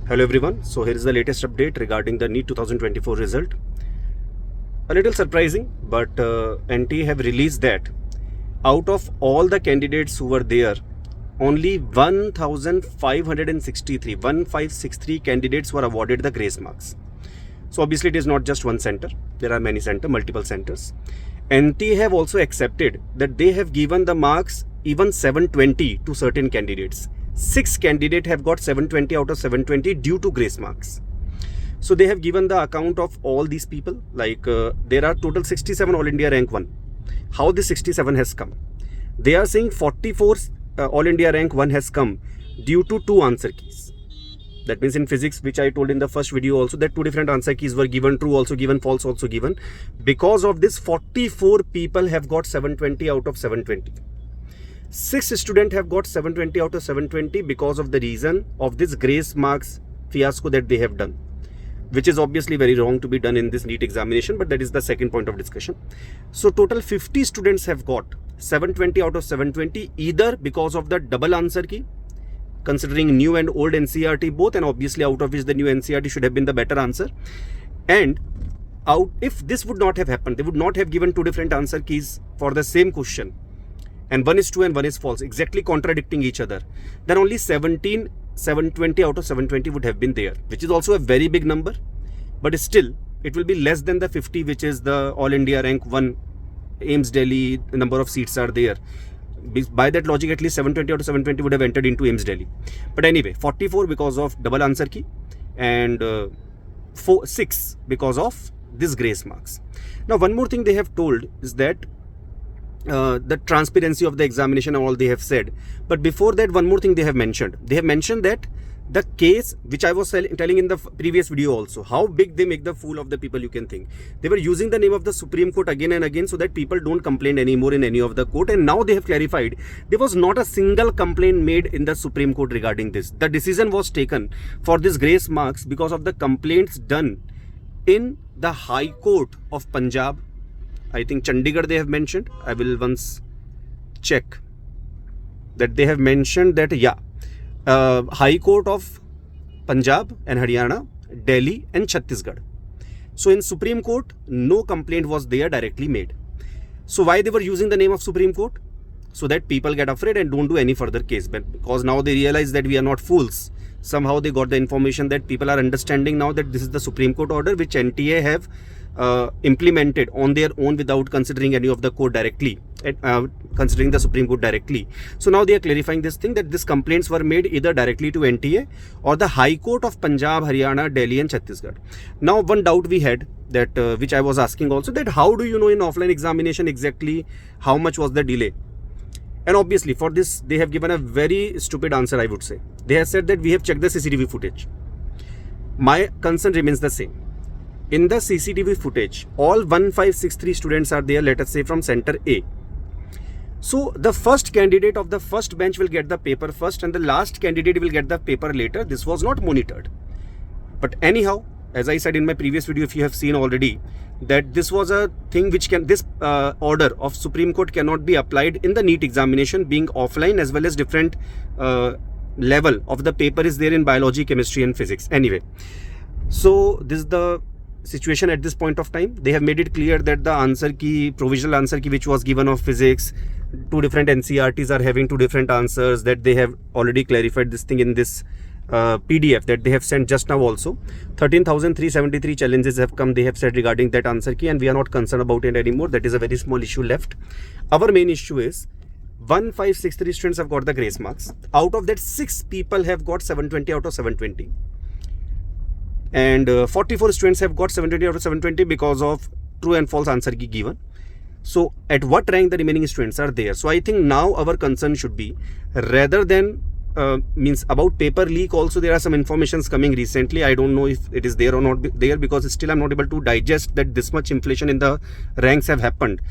Hello everyone, so here is the latest update regarding the NEET 2024 result. A little surprising, but NTA have released that out of all the candidates who were there, only 1563 candidates were awarded the grace marks. So obviously it is not just one center, there are many multiple centers. NTA have also accepted that they have given the marks even 720 to certain candidates. 6 candidates have got 720 out of 720 due to grace marks. So they have given the account of all these people, like there are total 67 All India Rank 1. How this 67 has come? They are saying 44 All India Rank 1 has come due to 2 answer keys. That means in physics, which I told in the first video also, that 2 different answer keys were given, true also given, false also given. Because of this, 44 people have got 720 out of 720. 6 students have got 720 out of 720 because of the reason of this grace marks fiasco that they have done, which is obviously very wrong to be done in this NEET examination, but that is the second point of discussion. So total 50 students have got 720 out of 720 either because of the double answer key, considering new and old NCERT both, and obviously out of which the new NCERT should have been the better answer. And if this would not have happened, they would not have given 2 different answer keys for the same question, and one is true and one is false, exactly contradicting each other, then only 720 out of 720 would have been there, which is also a very big number, but still it will be less than the 50 which is the All India Rank 1 AIIMS Delhi number of seats are there. By that logic, at least 720 out of 720 would have entered into AIIMS Delhi. But anyway, 44 because of double answer key, and 6 because of this grace marks. Now one more thing they have told is that the transparency of the examination and all they have said. But before that, one more thing they have mentioned. They have mentioned that the case, which I was telling in the previous video also, how big they make the fool of the people, you can think. They were using the name of the Supreme Court again and again so that people don't complain anymore in any of the court. And now they have clarified there was not a single complaint made in the Supreme Court regarding this. The decision was taken for this grace marks because of the complaints done in the High Court of Punjab. I think Chandigarh they have mentioned. I will once check that they have mentioned that, High Court of Punjab and Haryana, Delhi and Chhattisgarh. So in Supreme Court, no complaint was there directly made. So why they were using the name of Supreme Court? So that people get afraid and don't do any further case, because now they realize that we are not fools. Somehow they got the information that people are understanding now that this is the Supreme Court order which NTA have implemented on their own without considering any of the court directly, considering the Supreme Court directly. So now they are clarifying this thing, that these complaints were made either directly to NTA or the High Court of Punjab, Haryana, Delhi and Chhattisgarh. Now one doubt we had, that which I was asking also, that how do you know in offline examination exactly how much was the delay? And obviously for this they have given a very stupid answer, I would say. They have said that we have checked the CCTV footage. My concern remains the same. In the CCTV footage, all 1563 students are there, let us say from center A. So the first candidate of the first bench will get the paper first and the last candidate will get the paper later. This was not monitored. But anyhow, as I said in my previous video, if you have seen already, that this was a thing which this order of Supreme Court cannot be applied in the NEET examination, being offline, as well as different level of the paper is there in biology, chemistry and physics. Anyway, so this is the situation at this point of time. They have made it clear that the answer key, provisional answer key which was given of physics, 2 different NCERTs are having 2 different answers, that they have already clarified this thing in this PDF that they have sent just now also. 13,373 challenges have come, they have said, regarding that answer key, and we are not concerned about it anymore. That is a very small issue left. Our main issue is 1563 students have got the grace marks. Out of that, 6 people have got 720 out of 720. And 44 students have got 720 out of 720 because of true and false answer key given. So at what rank the remaining students are there? So I think now our concern should be, rather than means about paper leak also, there are some informations coming recently. I don't know if it is there or not there, because still I'm not able to digest that this much inflation in the ranks have happened.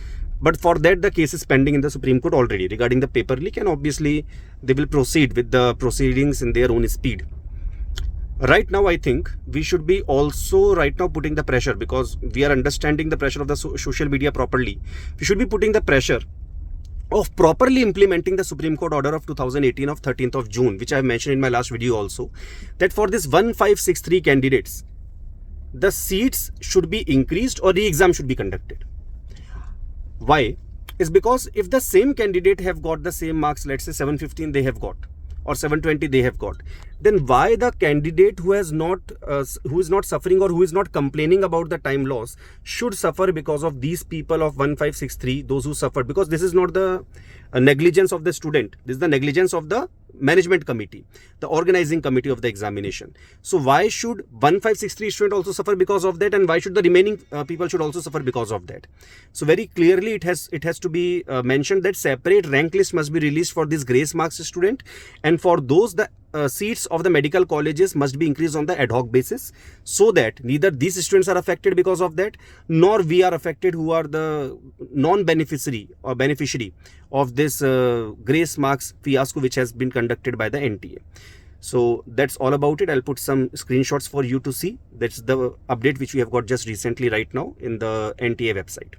But for that, the case is pending in the Supreme Court already regarding the paper leak, and obviously they will proceed with the proceedings in their own speed. Right now, I think we should be also right now putting the pressure, because we are understanding the pressure of the social media properly. We should be putting the pressure of properly implementing the Supreme Court order of 2018 of 13th of June, which I have mentioned in my last video also, that for this 1563 candidates, the seats should be increased or re-exam should be conducted. Why? Is because if the same candidate have got the same marks, let's say 715 they have got, or 720 they have got, then why the candidate who is not suffering or who is not complaining about the time loss should suffer because of these people of 1563, those who suffered? Because this is not the negligence of the student, this is the negligence of the management committee, the organizing committee of the examination. So why should 1563 student also suffer because of that, and why should the remaining people should also suffer because of that? So very clearly it has to be mentioned that separate rank list must be released for this grace marks student, and for those the seats of the medical colleges must be increased on the ad hoc basis, so that neither these students are affected because of that, nor we are affected who are the non-beneficiary or beneficiary of this grace marks fiasco which has been conducted by the NTA. So that's all about it. I'll put some screenshots for you to see. That's the update which we have got just recently right now in the NTA website.